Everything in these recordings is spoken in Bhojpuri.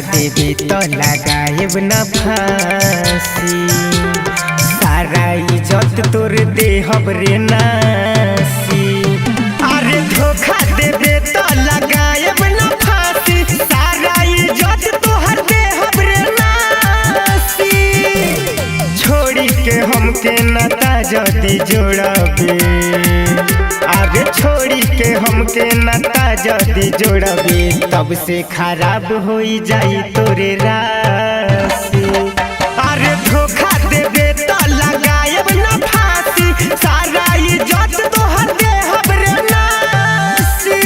देबे तो लगाएब न फांसी। सारा इज्जत तोर देहब रे नासी। अरे धोखा देबे तो लगाएब न फांसी। सारा इज्जत तोहर देहब रे नासी। छोड़ी के हमके नाता जदी जोड़बे, आगे छोड़ी के हमके नाता जदी जोड़बे, तब से खराब हो जाई तोरे राशि। अरे धोखा देबे तो लगाएब न फांसी। सारा इज्जत तोहर देहब रे नासी।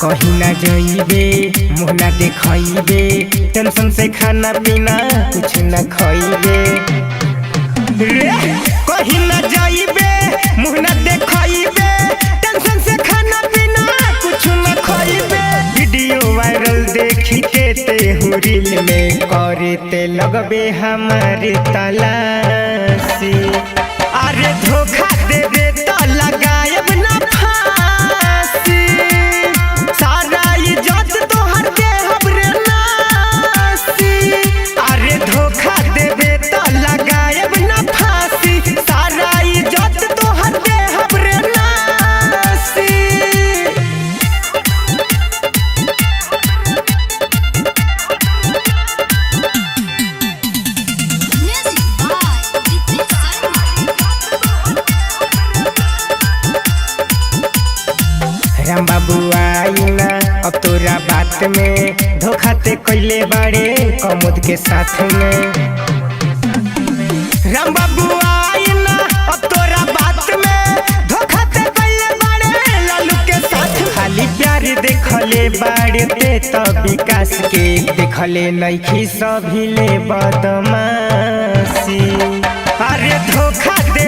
कहीं ना जाइबे मुँह ना देखइबे, टेंशन से खाना पीना कुछ ना खइबे रे। कहीं ना जाइबे मुँह ना देखइबे, टेंशन से खाना पीना कुछ ना खइबे। वीडियो वायरल देखी के ते रील में करे ते लगबे हमारे तलाशी। अरे धोखा देबे तो लगाएब न फांसी। सारा इज्जत तोहर देहब रे नासी। अरे धोखा देबे तो लगाएब न फांसी। सारा इज्जत तोहर देहब रे नासी। राम बाबू आई ना अब तोरा बात में, धोखा ते कैले बाड़े कमोद के साथ में। राम बाबू आई ना अब तोरा बात में, धोखा ते कैले बाड़े लालू के साथ। खाली प्यार देखले बाड़े ते तो विकास के देखले नइखी सभी ले बदमाशी। अरे धोखा दे